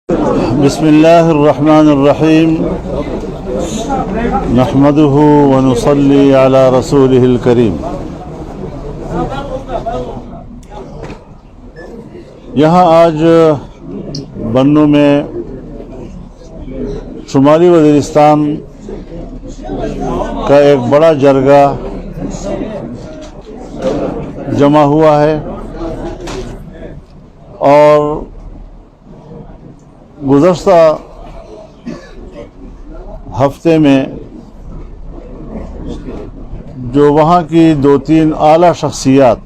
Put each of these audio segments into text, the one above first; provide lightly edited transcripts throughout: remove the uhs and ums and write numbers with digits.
بسم الله الرحمن الرحيم نحمده ونصلي على رسوله الكريم. یہاں آج بنو میں شمالی وزیرستان کا ایک بڑا جرگہ جمع ہوا ہے اور گزشتہ ہفتے میں جو وہاں کی 2-3 اعلیٰ شخصیات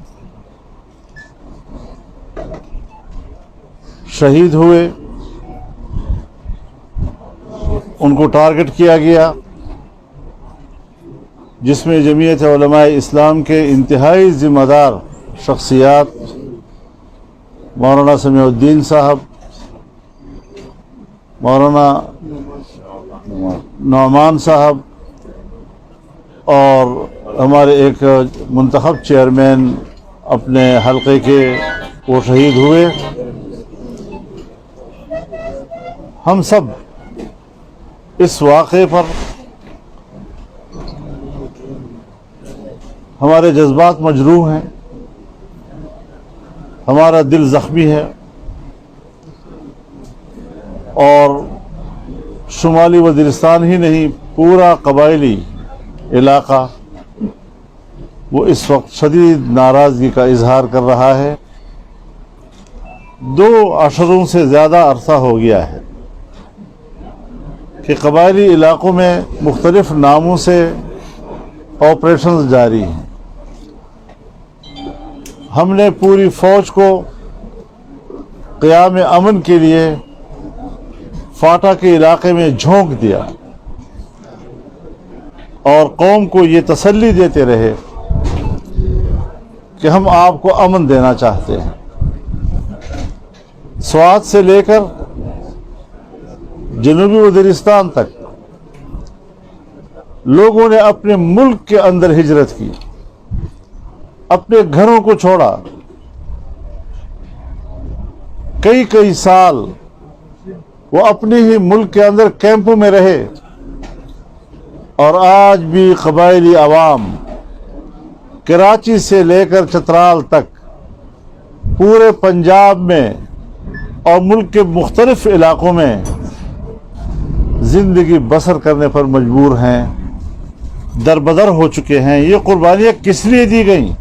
شہید ہوئے ان کو ٹارگٹ کیا گیا، جس میں جمعیت علماء اسلام کے انتہائی ذمہ دار شخصیات مولانا سمیع الدین صاحب، مولانا نعمان صاحب اور ہمارے ایک منتخب چیئرمین اپنے حلقے کے وہ شہید ہوئے. ہم سب اس واقعے پر ہمارے جذبات مجروح ہیں، ہمارا دل زخمی ہے اور شمالی وزیرستان ہی نہیں، پورا قبائلی علاقہ وہ اس وقت شدید ناراضگی کا اظہار کر رہا ہے. 2 عشروں سے زیادہ عرصہ ہو گیا ہے کہ قبائلی علاقوں میں مختلف ناموں سے آپریشنز جاری ہیں. ہم نے پوری فوج کو قیام امن کے لیے فاٹا کے علاقے میں جھونک دیا اور قوم کو یہ تسلی دیتے رہے کہ ہم آپ کو امن دینا چاہتے ہیں. سوات سے لے کر جنوبی وزیرستان تک لوگوں نے اپنے ملک کے اندر ہجرت کی، اپنے گھروں کو چھوڑا، کئی سال وہ اپنے ہی ملک کے اندر کیمپوں میں رہے اور آج بھی قبائلی عوام کراچی سے لے کر چترال تک پورے پنجاب میں اور ملک کے مختلف علاقوں میں زندگی بسر کرنے پر مجبور ہیں، دربدر ہو چکے ہیں. یہ قربانیاں کس لیے دی گئیں؟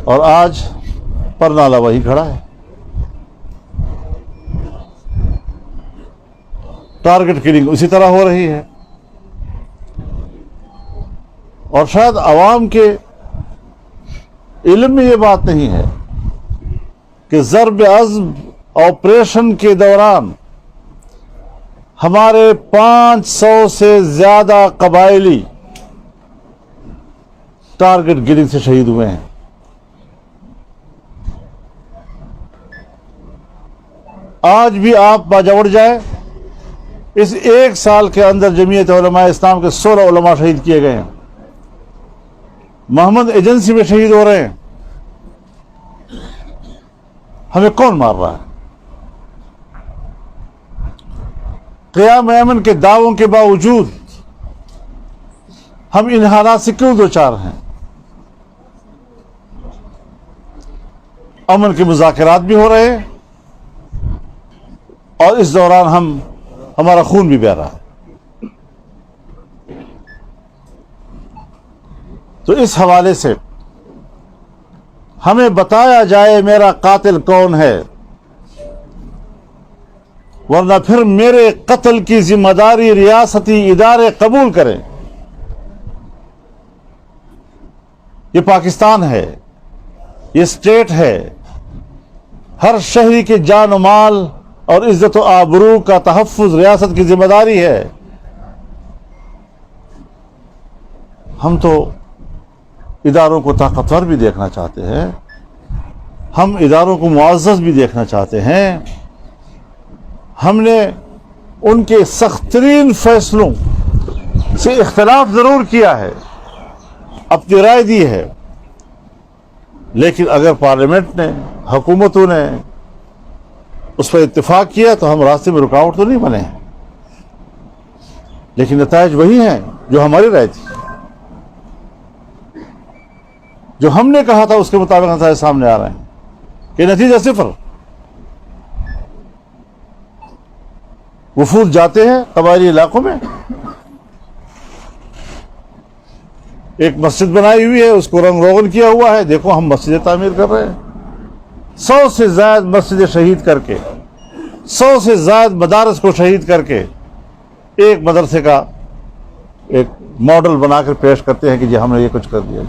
اور آج پرنالہ وہی کھڑا ہے. ٹارگٹ کلنگ اسی طرح ہو رہی ہے اور شاید عوام کے علم میں یہ بات نہیں ہے کہ ضرب عضب آپریشن کے دوران ہمارے 500 سے زیادہ قبائلی ٹارگٹ کلنگ سے شہید ہوئے ہیں. آج بھی آپ باجوڑ جائیں، اس 1 سال کے اندر جمعیت علماء اسلام کے 16 علماء شہید کیے گئے ہیں. محمد ایجنسی میں شہید ہو رہے ہیں. ہمیں کون مار رہا ہے؟ قیام امن کے دعووں کے باوجود ہم ان حالات سے کیوں دوچار ہیں؟ امن کے مذاکرات بھی ہو رہے ہیں اور اس دوران ہمارا خون بھی بہہ رہا ہے. تو اس حوالے سے ہمیں بتایا جائے میرا قاتل کون ہے، ورنہ پھر میرے قتل کی ذمہ داری ریاستی ادارے قبول کریں. یہ پاکستان ہے، یہ اسٹیٹ ہے. ہر شہری کے جان و مال اور عزت و آبرو کا تحفظ ریاست کی ذمہ داری ہے. ہم تو اداروں کو طاقتور بھی دیکھنا چاہتے ہیں، ہم اداروں کو معزز بھی دیکھنا چاہتے ہیں. ہم نے ان کے سخت ترین فیصلوں سے اختلاف ضرور کیا ہے، اپنی رائے دی ہے، لیکن اگر پارلیمنٹ نے، حکومتوں نے اس پر اتفاق کیا تو ہم راستے میں رکاوٹ تو نہیں بنے ہیں، لیکن نتائج وہی ہیں جو ہماری رائے تھی، جو ہم نے کہا تھا اس کے مطابق نتائج سامنے آ رہے ہیں کہ نتیجہ صفر۔ وفود جاتے ہیں قبائلی علاقوں میں، ایک مسجد بنائی ہوئی ہے، اس کو رنگ روغن کیا ہوا ہے، دیکھو ہم مسجد تعمیر کر رہے ہیں، 100 سے زائد مسجد شہید کر کے، 100 سے زائد مدارس کو شہید کر کے ایک مدرسے کا ایک ماڈل بنا کر پیش کرتے ہیں کہ جی ہم نے یہ کچھ کر دیا۔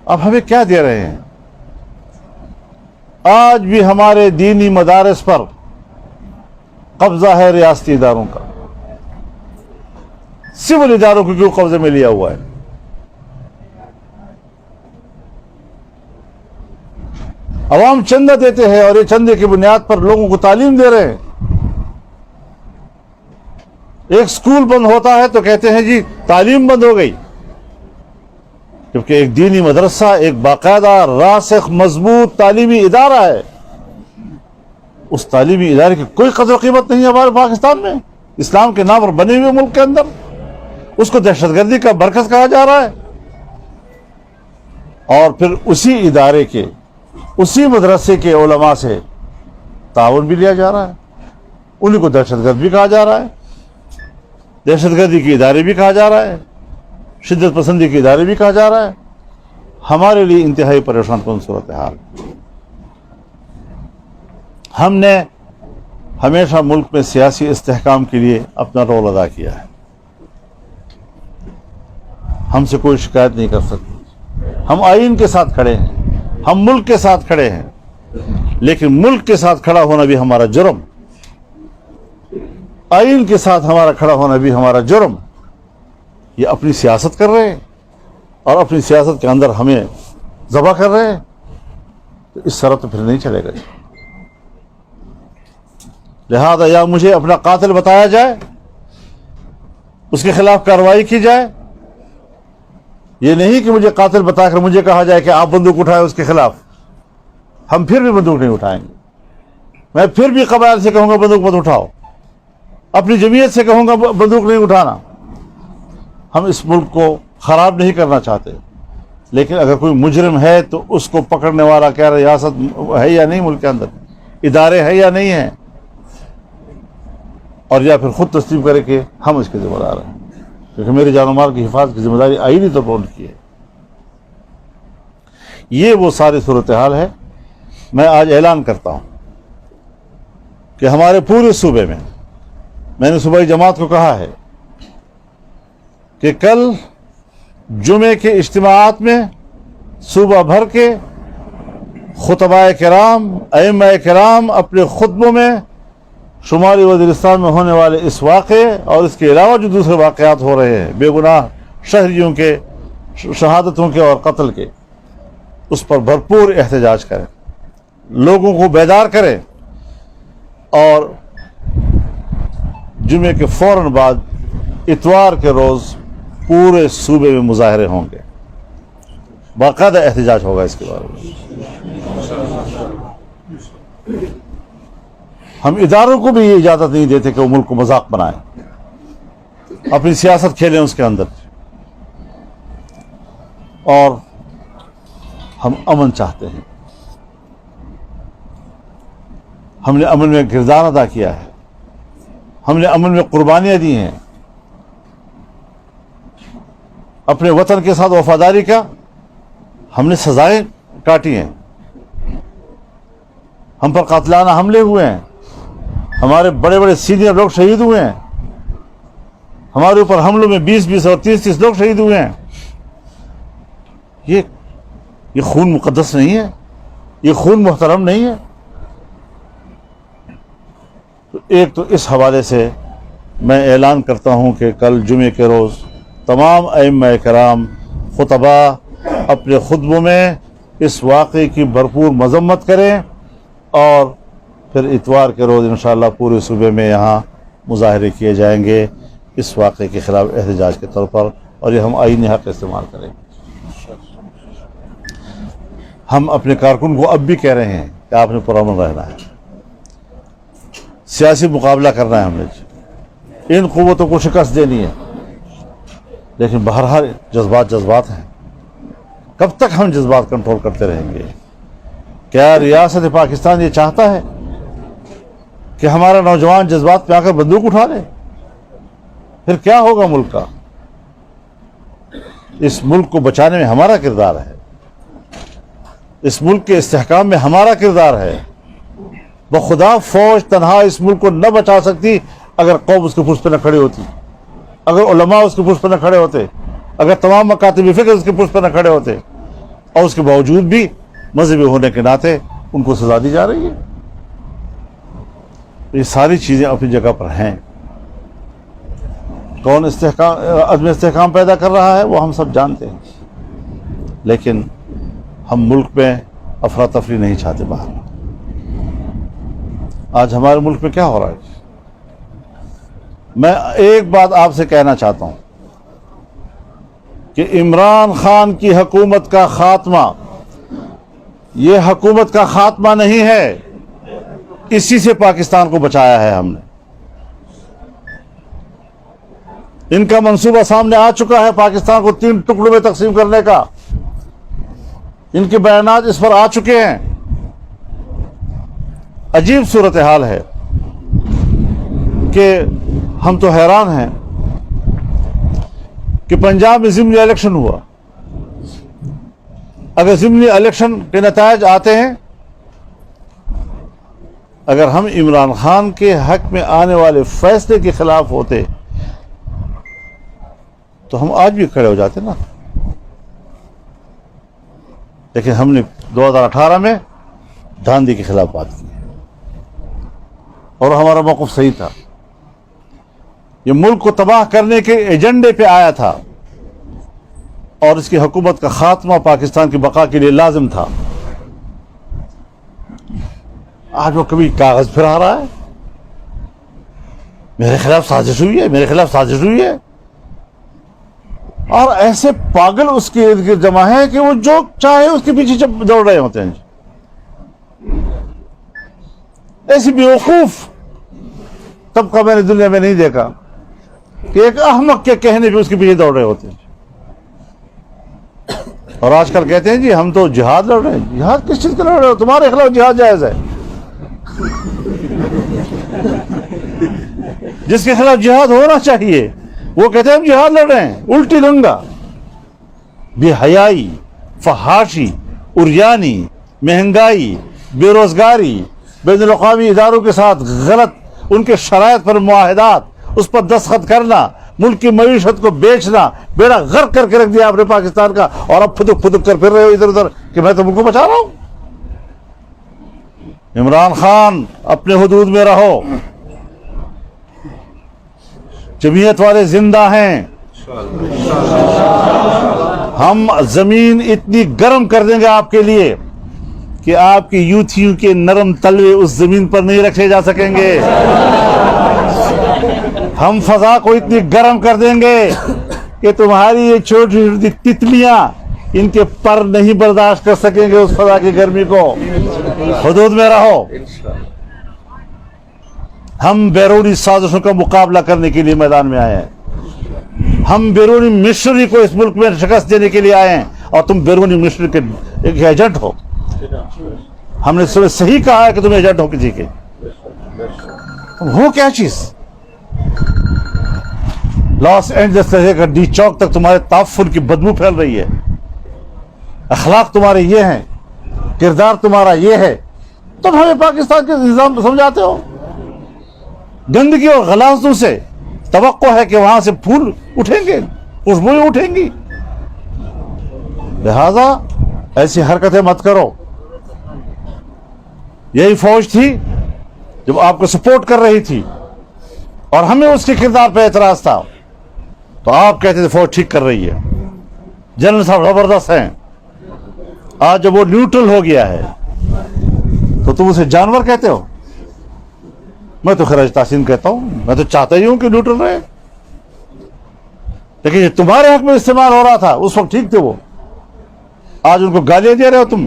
اب ہمیں کیا دے رہے ہیں؟ آج بھی ہمارے دینی مدارس پر قبضہ ہے ریاستی اداروں کا، سول اداروں کو کیوں قبضے میں لیا ہوا ہے؟ عوام چندہ دیتے ہیں اور یہ چندے کی بنیاد پر لوگوں کو تعلیم دے رہے ہیں۔ ایک سکول بند ہوتا ہے تو کہتے ہیں جی تعلیم بند ہو گئی، کیونکہ ایک دینی مدرسہ ایک باقاعدہ راسخ مضبوط تعلیمی ادارہ ہے، اس تعلیمی ادارے کی کوئی قدر و قیمت نہیں ہے ہمارے پاکستان میں، اسلام کے نام پر بنے ہوئے ملک کے اندر اس کو دہشت گردی کا مرکز کہا جا رہا ہے، اور پھر اسی ادارے کے اسی مدرسے کے علماء سے تعاون بھی لیا جا رہا ہے، انہیں کو دہشت گرد بھی کہا جا رہا ہے، دہشت گردی کے ادارے بھی کہا جا رہا ہے، شدت پسندی کے ادارے بھی کہا جا رہا ہے۔ ہمارے لیے انتہائی پریشان کن صورتحال۔ ہم نے ہمیشہ ملک میں سیاسی استحکام کے لیے اپنا رول ادا کیا ہے، ہم سے کوئی شکایت نہیں کر سکتی، ہم آئین کے ساتھ کھڑے ہیں، ہم ملک کے ساتھ کھڑے ہیں، لیکن ملک کے ساتھ کھڑا ہونا بھی ہمارا جرم، آئین کے ساتھ ہمارا کھڑا ہونا بھی ہمارا جرم۔ یہ اپنی سیاست کر رہے ہیں اور اپنی سیاست کے اندر ہمیں ذبح کر رہے ہیں، تو اس طرح تو پھر نہیں چلے گا۔ لہذا یا مجھے اپنا قاتل بتایا جائے، اس کے خلاف کارروائی کی جائے، یہ نہیں کہ مجھے قاتل بتا کر مجھے کہا جائے کہ آپ بندوق اٹھائے اس کے خلاف، ہم پھر بھی بندوق نہیں اٹھائیں گے، میں پھر بھی قبائل سے کہوں گا بندوق مت اٹھاؤ، اپنی جمعیت سے کہوں گا بندوق نہیں اٹھانا۔ ہم اس ملک کو خراب نہیں کرنا چاہتے، لیکن اگر کوئی مجرم ہے تو اس کو پکڑنے والا کیا ریاست ہے یا نہیں، ملک کے اندر ادارے ہیں یا نہیں ہیں، اور یا پھر خود تسلیم کرے کہ ہم اس کے ذمہ دار ہیں، کیونکہ میرے جان و مال کی حفاظت کی ذمہ داری آئینی طور پر ان کی ہے۔ یہ وہ ساری صورتحال ہے۔ میں آج اعلان کرتا ہوں کہ ہمارے پورے صوبے میں نے صوبائی جماعت کو کہا ہے کہ کل جمعے کے اجتماعات میں صوبہ بھر کے خطباء کرام، ائمہ کرام اپنے خطبوں میں شمالی وزیرستان میں ہونے والے اس واقعے اور اس کے علاوہ جو دوسرے واقعات ہو رہے ہیں بے گناہ شہریوں کے شہادتوں کے اور قتل کے، اس پر بھرپور احتجاج کریں، لوگوں کو بیدار کریں، اور جمعے کے فوراً بعد اتوار کے روز پورے صوبے میں مظاہرے ہوں گے، باقاعدہ احتجاج ہوگا اس کے بارے میں۔ ہم اداروں کو بھی یہ اجازت نہیں دیتے کہ وہ ملک کو مذاق بنائیں، اپنی سیاست کھیلیں اس کے اندر، اور ہم امن چاہتے ہیں۔ ہم نے امن میں کردار ادا کیا ہے، ہم نے امن میں قربانیاں دی ہیں، اپنے وطن کے ساتھ وفاداری کا ہم نے سزائیں کاٹی ہیں، ہم پر قاتلانہ حملے ہوئے ہیں، ہمارے بڑے بڑے سینئر لوگ شہید ہوئے ہیں، ہمارے اوپر حملوں میں 20 اور 30 لوگ شہید ہوئے ہیں۔ یہ خون مقدس نہیں ہے، یہ خون محترم نہیں ہے۔ تو ایک تو اس حوالے سے میں اعلان کرتا ہوں کہ کل جمعے کے روز تمام ائمہ کرام خطباء اپنے خطبوں میں اس واقعے کی بھرپور مذمت کریں، اور پھر اتوار کے روز انشاءاللہ پورے صوبے میں یہاں مظاہرے کیے جائیں گے اس واقعے کے خلاف احتجاج کے طور پر، اور یہ ہم آئینی حق استعمال کریں گے۔ ہم اپنے کارکن کو اب بھی کہہ رہے ہیں کہ آپ نے پرامن رہنا ہے، سیاسی مقابلہ کرنا ہے ہم نے، ان قوتوں کو شکست دینی ہے، لیکن بہرحال جذبات ہیں۔ کب تک ہم جذبات کنٹرول کرتے رہیں گے؟ کیا ریاست پاکستان یہ چاہتا ہے کہ ہمارا نوجوان جذبات پہ آ کر بندوق اٹھا لے؟ پھر کیا ہوگا ملک کا؟ اس ملک کو بچانے میں ہمارا کردار ہے، اس ملک کے استحکام میں ہمارا کردار ہے۔ بخدا فوج تنہا اس ملک کو نہ بچا سکتی اگر قوم اس کے پشت پہ نہ کھڑی ہوتی، اگر علماء اس کے پشت پہ نہ کھڑے ہوتے، اگر تمام مکاتب فکر اس کے پشت پہ نہ کھڑے ہوتے، اور اس کے باوجود بھی مذہبی ہونے کے ناطے ان کو سزا دی جا رہی ہے۔ یہ ساری چیزیں اپنی جگہ پر ہیں۔ کون عدم استحکام پیدا کر رہا ہے وہ ہم سب جانتے ہیں، لیکن ہم ملک میں افراتفری نہیں چاہتے باہر۔ آج ہمارے ملک میں کیا ہو رہا ہے؟ میں ایک بات آپ سے کہنا چاہتا ہوں کہ عمران خان کی حکومت کا خاتمہ یہ حکومت کا خاتمہ نہیں ہے، اسی سے پاکستان کو بچایا ہے ہم نے۔ ان کا منصوبہ سامنے آ چکا ہے پاکستان کو 3 ٹکڑوں میں تقسیم کرنے کا، ان کے بیانات اس پر آ چکے ہیں۔ عجیب صورتحال ہے کہ ہم تو حیران ہیں کہ پنجاب میں ضمنی الیکشن ہوا۔ اگر ضمنی الیکشن کے نتائج آتے ہیں، اگر ہم عمران خان کے حق میں آنے والے فیصلے کے خلاف ہوتے تو ہم آج بھی کھڑے ہو جاتے نا، لیکن ہم نے 2018 میں دھاندلی کے خلاف بات کی اور ہمارا موقف صحیح تھا۔ یہ ملک کو تباہ کرنے کے ایجنڈے پہ آیا تھا اور اس کی حکومت کا خاتمہ پاکستان کی بقا کے لیے لازم تھا۔ آج وہ کبھی کاغذ پھرا رہا ہے، میرے خلاف سازش ہوئی ہے، میرے خلاف سازش ہوئی ہے، اور ایسے پاگل اس کے ارد گرد جمع ہیں کہ وہ جو چاہے اس کے پیچھے دوڑ رہے ہوتے ہیں۔ ایسی بیوقوف طبقہ میں نے دنیا میں نہیں دیکھا کہ ایک احمق کے کہنے پہ اس کے پیچھے دوڑ رہے ہوتے ہیں۔ اور آج کل کہتے ہیں جی ہم تو جہاد لڑ رہے ہیں۔ جہاد کس چیز کا لڑ رہے ہو؟ تمہارے خلاف جہاد جائز ہے۔ جس کے خلاف جہاد ہونا چاہیے وہ کہتے ہیں ہم جہاد لڑ رہے ہیں۔ الٹی دنگا، بے حیائی، فحاشی، عریانی، مہنگائی، بے روزگاری، بین الاقوامی اداروں کے ساتھ غلط ان کے شرائط پر معاہدات، اس پر دستخط کرنا، ملک کی معیشت کو بیچنا، بیڑا غرق کر کے رکھ دیا آپ نے پاکستان کا، اور اب پھدک کر پھر رہے ہو ادھر ادھر کہ میں تو ملک کو بچا رہا ہوں۔ عمران خان اپنے حدود میں رہو، جمعیت والے زندہ ہیں، ہم زمین اتنی گرم کر دیں گے آپ کے لیے کہ آپ کی یوتھیوں کے نرم تلوے اس زمین پر نہیں رکھے جا سکیں گے۔ ہم فضا کو اتنی گرم کر دیں گے کہ تمہاری یہ چھوٹی چھوٹی تتلیاں ان کے پر نہیں برداشت کر سکیں گے اس فضا کی گرمی کو۔ حدود میں رہو۔ ہم بیرونی سازشوں کا مقابلہ کرنے کے لیے میدان میں آئے ہیں، ہم بیرونی مشنری کو اس ملک میں شکست دینے کے لیے آئے ہیں، اور تم بیرونی مشنری کے ایک ایجنٹ ہو۔ ہم نے صحیح کہا ہے کہ تم ایجنٹ ہو کسی کے، تم ہو کیا چیز؟ لاس اینجلس سے لے کر ڈی چوک تک تمہارے تعفن کی بدبو پھیل رہی ہے، اخلاق تمہارے یہ ہیں، کردار تمہارا یہ ہے، تم ہمیں پاکستان کے نظام سمجھاتے ہو؟ گندگی اور غلاظتوں سے توقع ہے کہ وہاں سے پھول اٹھیں گے، خوشبوئیں اٹھیں گی، لہذا ایسی حرکتیں مت کرو۔ یہی فوج تھی جب آپ کو سپورٹ کر رہی تھی اور ہمیں اس کے کردار پہ اعتراض تھا تو آپ کہتے تھے فوج ٹھیک کر رہی ہے، جنرل صاحب زبردست ہیں۔ آج جب وہ نیوٹرل ہو گیا ہے تو تم اسے جانور کہتے ہو؟ میں تو خراج تحسین کہتا ہوں، میں تو چاہتا ہی ہوں کہ نیوٹرل رہے، لیکن یہ تمہارے حق میں استعمال ہو رہا تھا اس وقت ٹھیک تھے وہ، آج ان کو گالیاں دے رہے ہو تم۔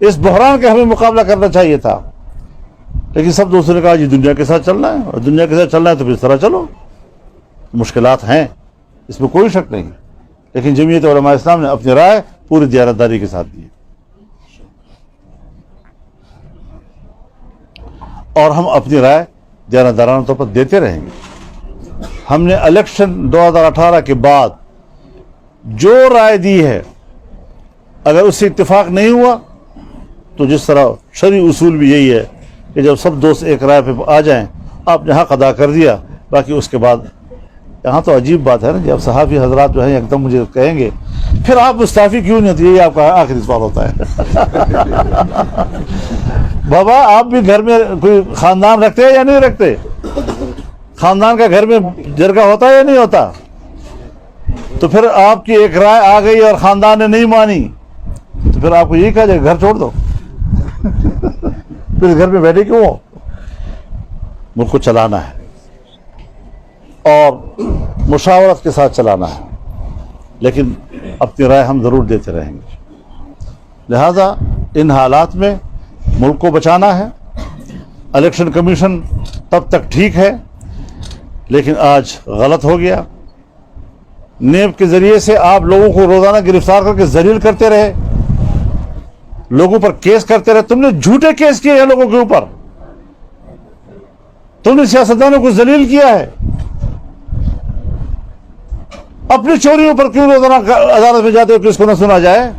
اس بحران کا ہمیں مقابلہ کرنا چاہیے تھا، لیکن سب دوستوں نے کہا جی دنیا کے ساتھ چلنا ہے، اور دنیا کے ساتھ چلنا ہے تو پھر اس طرح چلو. مشکلات ہیں، اس میں کوئی شک نہیں، لیکن جمعیت علماء اسلام نے اپنی رائے پوری دیانتداری کے ساتھ دی، اور ہم اپنی رائے دیانتدارانہ طور پر دیتے رہیں گے. ہم نے الیکشن 2018 کے بعد جو رائے دی ہے، اگر اس سے اتفاق نہیں ہوا تو جس طرح شرعی اصول بھی یہی ہے کہ جب سب دوست ایک رائے پہ آ جائیں، آپ نے حق ادا کر دیا، باقی اس کے بعد. یہاں تو عجیب بات ہے نا، جب صحافی حضرات جو ہیں ایک دم مجھے کہیں گے پھر آپ مستعفی کیوں نہیں ہوتی، یہی آپ کا آخری سوال ہوتا ہے. بابا آپ بھی گھر میں کوئی خاندان رکھتے ہیں یا نہیں رکھتے؟ خاندان کا گھر میں جرگہ ہوتا ہے یا نہیں ہوتا؟ تو پھر آپ کی ایک رائے آ گئی اور خاندان نے نہیں مانی تو پھر آپ کو یہی کہا جائے گھر چھوڑ دو. پھر گھر میں بیٹھے کیوں ہو؟ ملک کو چلانا ہے اور مشاورت کے ساتھ چلانا ہے، لیکن اپنی رائے ہم ضرور دیتے رہیں گے. لہذا ان حالات میں ملک کو بچانا ہے. الیکشن کمیشن تب تک ٹھیک ہے، لیکن آج غلط ہو گیا. نیب کے ذریعے سے آپ لوگوں کو روزانہ گرفتار کر کے ذلیل کرتے رہے، لوگوں پر کیس کرتے رہے. تم نے جھوٹے کیس کیے ہیں لوگوں کے اوپر، تم نے سیاستدانوں کو ذلیل کیا ہے. اپنی چوریوں پر کیوں روزانہ عدالت میں جاتے ہو کہ اس کو نہ سنا جائے؟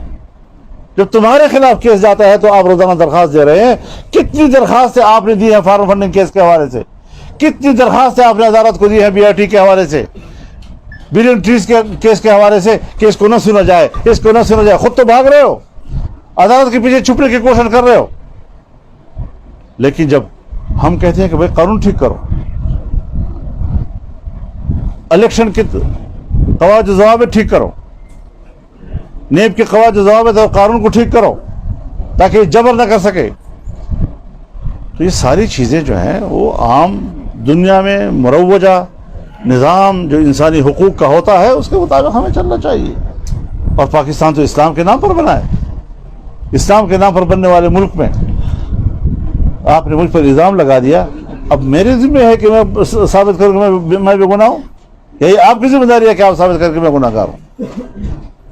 جب تمہارے خلاف کیس جاتا ہے تو آپ روزانہ درخواست دے رہے ہیں. کتنی درخواستیں آپ نے دی ہیں فارم فنڈنگ کیس کے حوالے سے، کتنی درخواستیں آپ نے عدالت کو دی ہیں بی آئی ٹی کے حوالے سے، بلین ٹریز کے کیس کے حوالے سے کہ اس کو نہ سنا جائے، اس کو نہ سنا جائے. خود تو بھاگ رہے ہو، عدالت کے پیچھے چھپنے کی کوشش کر رہے ہو. لیکن جب ہم کہتے ہیں کہ بھائی قانون ٹھیک کرو، الیکشن کے قواعد و ضوابط ٹھیک کرو، نیب کے قواعد و ضوابط اور قانون کو ٹھیک کرو تاکہ یہ جبر نہ کر سکے، تو یہ ساری چیزیں جو ہیں وہ عام دنیا میں مروجہ نظام جو انسانی حقوق کا ہوتا ہے اس کے مطابق ہمیں چلنا چاہیے. اور پاکستان تو اسلام کے نام پر بنا ہے. اسلام کے نام پر بننے والے ملک میں آپ نے مجھ پر الزام لگا دیا. اب میرے ذمہ ہے کہ میں ثابت کروں کہ میں بے گناہ ہوں، یہی آپ کی ذمہ داری ہے کہ آپ ثابت کر کے میں گناہ گار ہوں.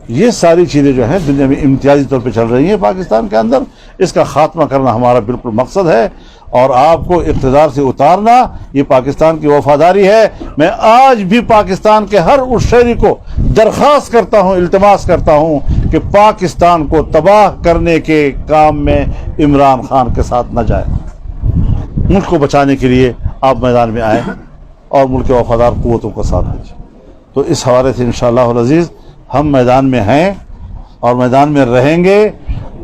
یہ ساری چیزیں جو ہیں دنیا میں امتیازی طور پہ چل رہی ہیں پاکستان کے اندر. اس کا خاتمہ کرنا ہمارا بالکل مقصد ہے، اور آپ کو اقتدار سے اتارنا یہ پاکستان کی وفاداری ہے. میں آج بھی پاکستان کے ہر اس شہری کو درخواست کرتا ہوں، التماس کرتا ہوں کہ پاکستان کو تباہ کرنے کے کام میں عمران خان کے ساتھ نہ جائے. ملک کو بچانے کے لیے آپ میدان میں آئیں اور ملک کے وفادار قوتوں کا ساتھ دیجیے. تو اس حوالے سے انشاءاللہ العزیز ہم میدان میں ہیں اور میدان میں رہیں گے.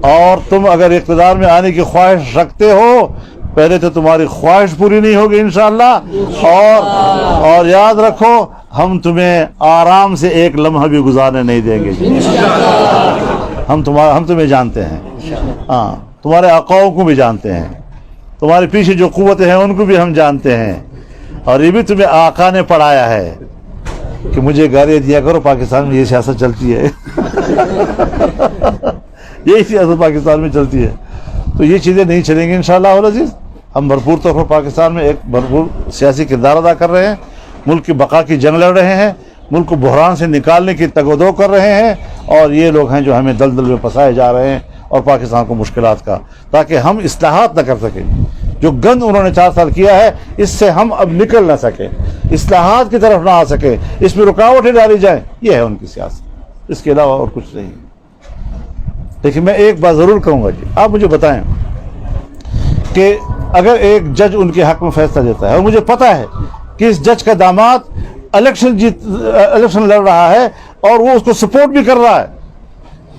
اور تم اگر اقتدار میں آنے کی خواہش رکھتے ہو، پہلے تو تمہاری خواہش پوری نہیں ہوگی انشاءاللہ، اور یاد رکھو ہم تمہیں آرام سے ایک لمحہ بھی گزارنے نہیں دیں گے. ہم تمہیں جانتے ہیں، ہاں تمہارے آقاؤں کو بھی جانتے ہیں، تمہارے پیچھے جو قوتیں ہیں ان کو بھی ہم جانتے ہیں. اور یہ بھی تمہیں آقا نے پڑھایا ہے کہ مجھے گالیاں دیا کرو، پاکستان میں یہ سیاست چلتی ہے. یہی سیاست پاکستان میں چلتی ہے. تو یہ چیزیں نہیں چلیں گی انشاءاللہ العزیز. ہم بھرپور طور پر پاکستان میں ایک بھرپور سیاسی کردار ادا کر رہے ہیں، ملک کی بقا کی جنگ لڑ رہے ہیں، ملک کو بحران سے نکالنے کی تگ و دو کر رہے ہیں. اور یہ لوگ ہیں جو ہمیں دلدل میں پھنسائے جا رہے ہیں اور پاکستان کو مشکلات کا، تاکہ ہم اصلاحات نہ کر سکیں. جو گند انہوں نے 4 سال کیا ہے اس سے ہم اب نکل نہ سکیں، اصلاحات کی طرف نہ آ سکیں، اس میں رکاوٹیں ڈالی جائیں. یہ ہے ان کی سیاست، اس کے علاوہ اور کچھ نہیں. لیکن میں ایک بات ضرور کہوں گا جی، آپ مجھے بتائیں کہ اگر ایک جج ان کے حق میں فیصلہ دیتا ہے اور مجھے پتہ ہے کہ اس جج کا داماد الیکشن لڑ رہا ہے اور وہ اس کو سپورٹ بھی کر رہا ہے،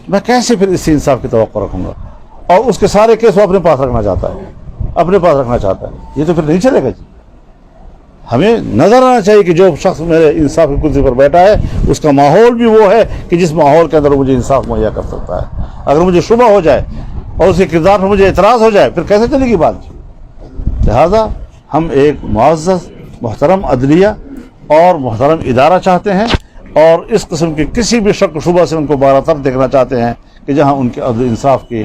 میں کیسے پھر اس سے انصاف کی توقع رکھوں گا؟ اور اس کے سارے کیس وہ اپنے پاس رکھنا چاہتا ہے، یہ تو پھر نہیں چلے گا جی. ہمیں نظر آنا چاہیے کہ جو شخص میرے انصاف کی کرسی پر بیٹھا ہے اس کا ماحول بھی وہ ہے کہ جس ماحول کے اندر مجھے انصاف مہیا کر سکتا ہے. اگر مجھے شبہ ہو جائے اور اس کے کردار پر مجھے اعتراض ہو جائے پھر کیسے چلے گی بات؟ لہذا ہم ایک معزز محترم عدلیہ اور محترم ادارہ چاہتے ہیں، اور اس قسم کے کسی بھی شک و شبہ سے ان کو برطرف دیکھنا چاہتے ہیں کہ جہاں ان کے عدل انصاف کی